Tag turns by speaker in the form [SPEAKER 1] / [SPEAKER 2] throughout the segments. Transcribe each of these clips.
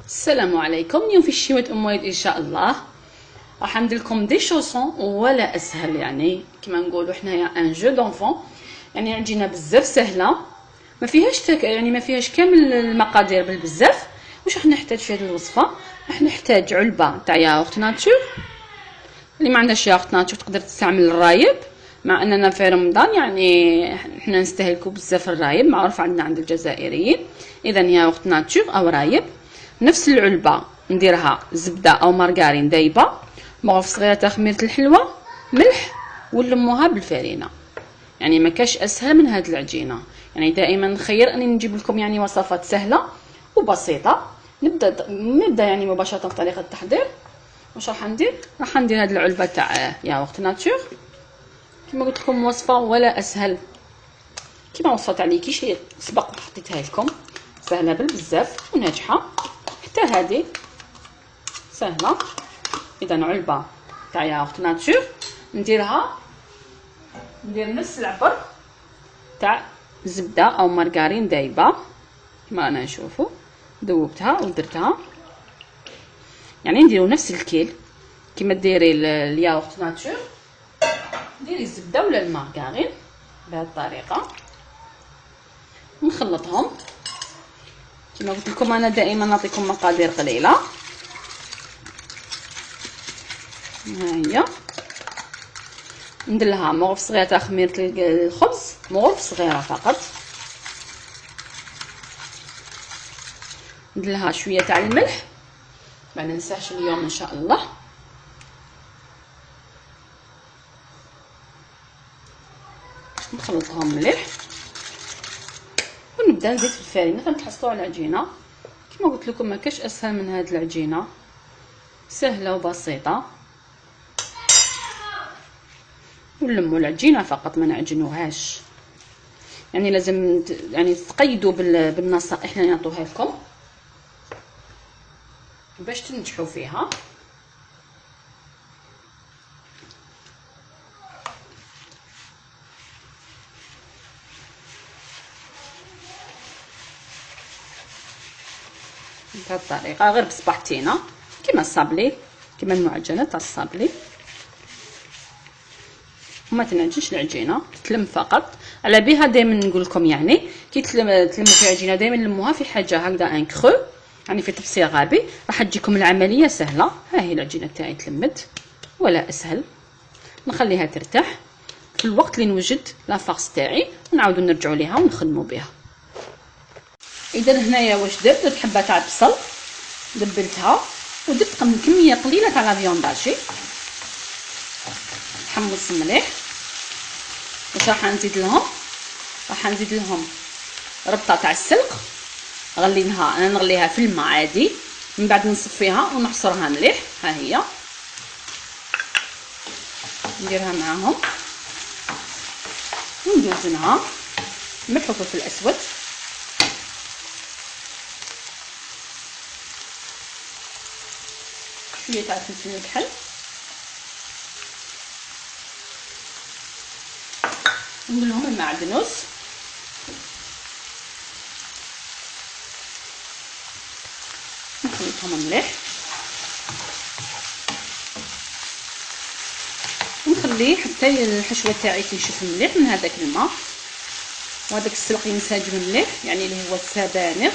[SPEAKER 1] السلام عليكم. اليوم في شيمة ام وليد ان شاء الله راح ندير لكم دي شوسون ولا اسهل، يعني كما نقولوا حنايا ان جو دونفون، يعني عندنا بزاف سهله ما فيهاش يعني ما فيهاش كامل المقادير بالبزاف. واش راح نحتاج في هذه الوصفه؟ راح نحتاج علبه تاع ياغورت ناتور. اللي ما عندهاش ياغورت ناتور تقدر تستعمل الرايب، مع اننا في رمضان يعني حنا نستهلكوا بزاف الرايب، معروف عندنا عند الجزائريين. اذا ياغورت ناتور او رايب. نفس العلبه نديرها زبده او مارغرين دايبه، مغرفه صغيره تاع خميره الحلوه، ملح، ونلموها بالفرينه. يعني ما كاش اسهل من هذه العجينه. يعني دائما نخير اني نجيب لكم يعني وصفات سهله وبسيطه. نبدا يعني مباشره في طريقه التحضير. واش راح ندير؟ راح ندير هذه العلبه تاع ياغورت ناتور كما قلت لكم، وصفه ولا اسهل كما وصفت عليكي شي سبق وحطيتها لكم، سهله بزاف وناجحه. حتى هذه سهله. اذا علبه تاع ياغورت ناتور ندير نفس العبر تاع زبده او مارغرين دايبه كما انا نشوفوا، ذوبتها ودرتها. يعني نديروا نفس الكيل كما ديري الياغورت ناتور، ديري الزبده ولا المارغرين بهذه الطريقه، نخلطهم. كما قلت لكم انا دائما نعطيكم مقادير قليله. ها هي ندير لها مغرفه صغيره تاع خميره الخبز، مغرفه صغيره فقط. ندير لها شويه تاع الملح، ما ننساش اليوم ان شاء الله. نخلطهم مليح ونبدا نزيد في الفرينه فنتحصلوا على العجينه. كما قلت لكم ما كاش اسهل من هذه العجينه، سهله وبسيطه. ونلموا العجينه فقط، ما نعجنوهاش. يعني لازم يعني تقيدوا بالنصائح اللي نعطوها لكم باش تنجحوا فيها. بهذه الطريقه غير بصباحتينا كما الصابلي، كما المعجنه تاع الصابلي. وما تنعجنش العجينه، تتلم فقط. على بها دائما نقول لكم يعني كي تلموا في العجينه دائما لموها في حاجه هكذا ان كرو، يعني في تبصير غابي، راح تجيكم العمليه سهله. ها هي العجينه تاعي تلمت ولا اسهل. نخليها ترتاح في الوقت اللي نوجد لافارس تاعي، ونعاودوا نرجعوا ليها ونخدموا بها. اذا هنايا واش درت حبه تاع البصل دبلتها، ودرت كميه قليله تاع لا فيونداشي، حمص مليح. واش راح نزيد لهم؟ راح نزيد لهم ربطه تاع السلق، غليناها انا نغليها في الماء عادي، من بعد نصفيها ونعصرها مليح. ها هي نديرها معاهم وندوزنها ملح وفلفل اسود. شويه تاع الفلفل الكحل، ندير لهم المعدنوس، نخلطهم مليح ونخليه حتى الحشوه تاعي تنشف مليح من هذاك الماء، وهذاك السلق ينسجم مليح، يعني اللي هو السبانخ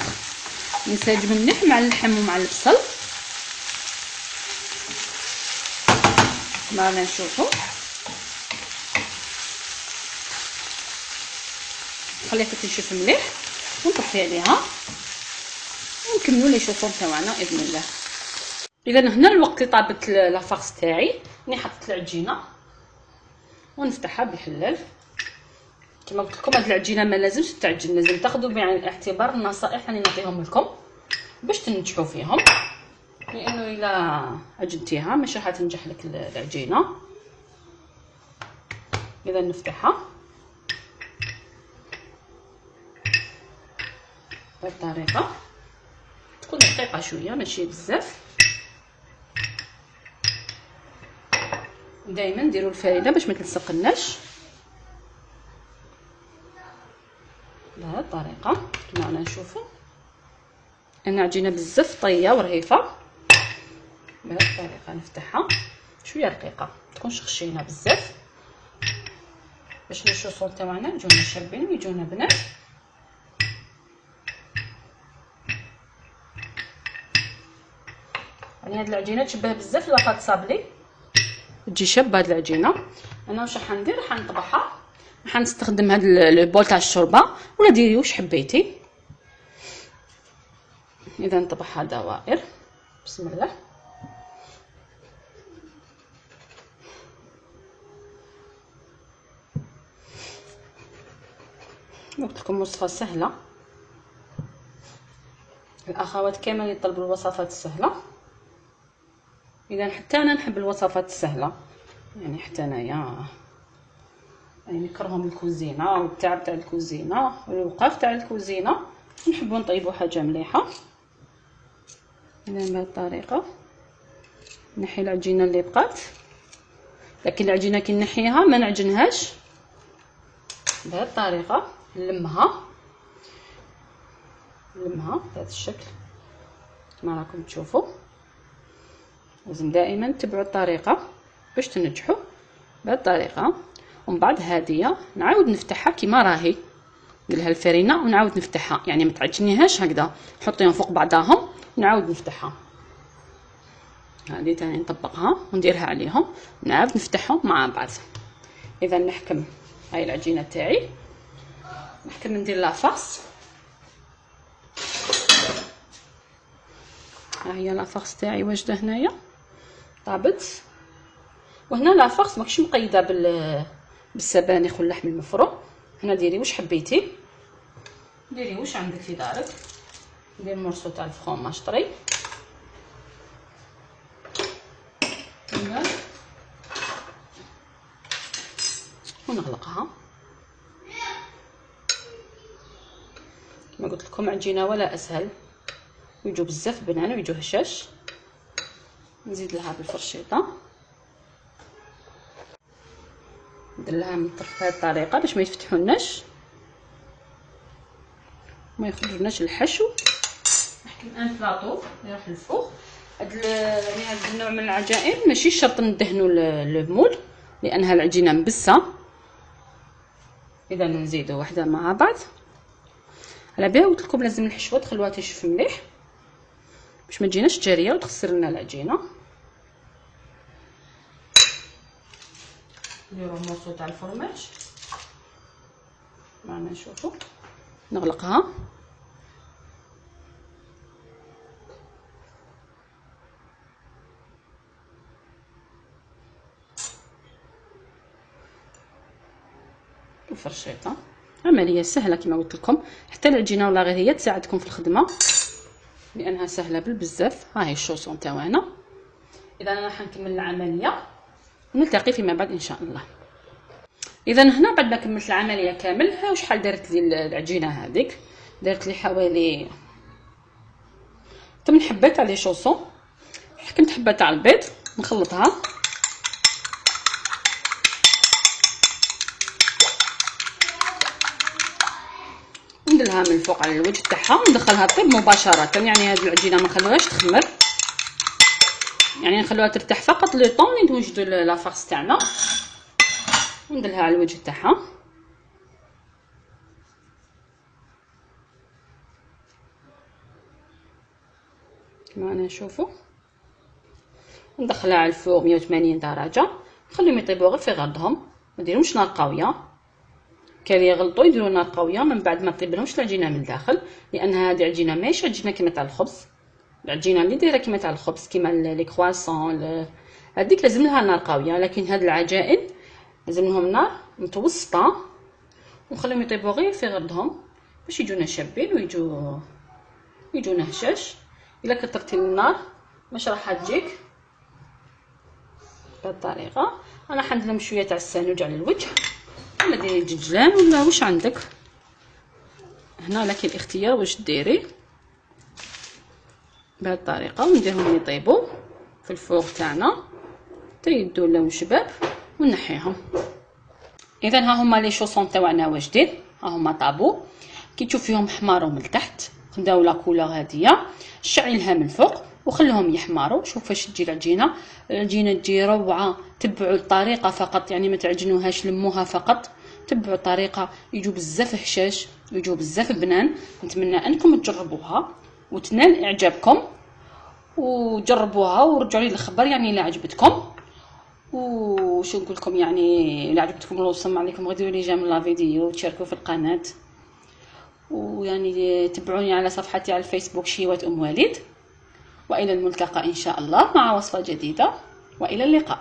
[SPEAKER 1] ينسجم مليح مع اللحم ومع البصل كما رانا نشوفوا. خليها تنشف مليح ونطفي عليها ونكملوا لي شوفون تاعنا باذن الله. اذا هنا الوقت اللي طابت لافارس تاعي، راني حطيت العجينه ونفتحها بالحلال. كما قلت لكم هاد العجينه ما لازمش تعجن، لازم تاخذوا بعين الاعتبار النصائح اللي نعطيهم لكم باش تنجحوا فيهم، لانه الا عجنتيها مش راح تنجح لك العجينه. اذا نفتحها بهذه الطريقه، تكون دقيقه شويه ماشي بزاف. دائما نديروا الفرينه باش ما تلصقناش بهذه الطريقه كما رانا نشوفوا. انا عجينه بزاف طيه ورهيفه. بهذه الطريقه نفتحها شويه رقيقه، تكونش خشينه بزاف، باش لي شوصون تاعنا يجونا شابين ويجونا بنات. يعني هاد العجينه تشبه بزاف لاطاط صابلي، تجي شابه هاد العجينه. انا واش راح ندير، راح نطبخها، راح نستخدم هاد البول تاع الشوربه، ولا ديري واش حبيتي. اذا نطبخها دوائر. بسم الله. قلت لكم وصفه سهله، الاخوات كامل يطلبوا الوصفات السهله. اذا حتى انا نحب الوصفات السهله، يعني حتى انايا يعني نكرههم الكوزينه والتعب تاع الكوزينه والوقاف تاع الكوزينه، نحبوا نطيبوا حاجه مليحه. اذا بهذه الطريقه نحي العجينه اللي بقات، لكن العجينه كي نحيها ما نعجنهاش. بهذه الطريقه نلمها بهذا الشكل كما راكم تشوفوا. لازم دائما تتبعوا الطريقه باش تنجحوا بهذه الطريقه. ومن بعد هاديه نعاود نفتحها كيما راهي، ندير لها الفرينه ونعاود نفتحها، يعني ما تعجنيهاش هكذا، نحطيهم فوق بعضاهم ونعاود نفتحها. هذه ثاني نطبقها ونديرها عليهم ونعاود نفتحهم مع بعض. اذا نحكم هاي العجينه تاعي، نحكم ندير لافاس. ها هي لافاس تاعي واجده هنايا طابت. وهنا لافاس ماكش مقيده بالسبانخ واللحم المفروم، هنا ديري واش حبيتي، ديري واش عندك في دارك. ندير مرسو تاع الفرomاج طري ونغلقها. كما قلت لكم عجينه ولا اسهل، ويجو بزاف بنان ويجو هشاش. نزيد لها بالفرشيطه، ندير لها من الطرف بهذه الطريقه باش ما يتفتحولناش ما يخرجوناش الحشو. نحكم ان بلاطو يروح للفوق. يعني هذا النوع من العجائن ماشي شرط ندهنوا المول لانها العجينه مبسه. اذا نزيدوا وحده مع بعض. على بالي قلت لكم لازم الحشوه تخلوها تنشف مليح باش ما تجيناش جاريه وتخسر لنا العجينه. نديرو موصو تاع الفرماج معنا نشوفوا. نغلقها بالفرشيطه. عمليه سهله كما قلت لكم، حتى العجينه ولا غير هي تساعدكم في الخدمه لانها سهله بالبزاف. ها هي الشوصون تاعنا. اذا انا راح نكمل العمليه ونلتقي فيما بعد ان شاء الله. اذا هنا بعد ما كملت العمليه كامل، ها شحال دارت لي العجينه هذيك، دارت لي حوالي 8 حبات تاع لي شوصون. حكمت حبه تاع البيض نخلطها، نديرها من الفوق على الوجه تاعها وندخلها طيب مباشره. يعني هذه العجينه ما نخلوهاش تخمر، يعني نخلوها ترتاح فقط لو طون اللي نوجدوا لافاس تاعنا، ونديرها على الوجه تاعها. كما انا نشوفوا، ندخلها على الفوق 180 درجه، نخليهم يطيبوا غير في غردهم، ما نديرهمش نار قويه. كان يغلطوا يديروا نار قويه من بعد ما طيب لهمش العجينه من الداخل، لان هذه عجينه ماشي عجينه كيما تاع الخبز. العجينه اللي دايره كيما تاع الخبز كيما لي كرواسون هذيك لازم لها نار قويه، لكن هاد العجائن لازم لهم نار متوسطه ونخليهم يطيبوا غير في غردهم باش يجونا شابين ويجونا هشاش. الا كثرتي النار مش راح تجيك بهذه الطريقه. انا حندير شويه تاع السانوج على الوجه، ولا ديري دجاجان ولا واش عندك هنا، لكن الاختيار واش ديري بهذه الطريقه. ونديرهم يطيبوا في الفوق تاعنا حتى يدوا لون شباب ونحيهم. اذا ها هما لي شوصون تاعنا واجدين، ها هما طابو. كي تشوف فيهم حماروا من تحت خداو لا كولور هاديه، شعلها من الفوق وخليهم يحمروا. شوف فاش تجي العجينه، العجينه تجي روعه. تبعوا الطريقه فقط، يعني ما تعجنوهاش، لموها فقط، تبعوا الطريقه يجوا بزاف هشاش ويجوا بزاف بنان. نتمنى انكم تجربوها وتنال اعجابكم، وجربوها ورجعوا لي الخبر يعني الا عجبتكم. وشو نقول لكم، يعني الا عجبتكم الوصفه ما عليكم غير ديروا لي جيم لا فيديو وتشاركوا في القناه، ويعني تبعوني على صفحتي على الفيسبوك شيوات وليد. والى الملتقى ان شاء الله مع وصفه جديده، والى اللقاء.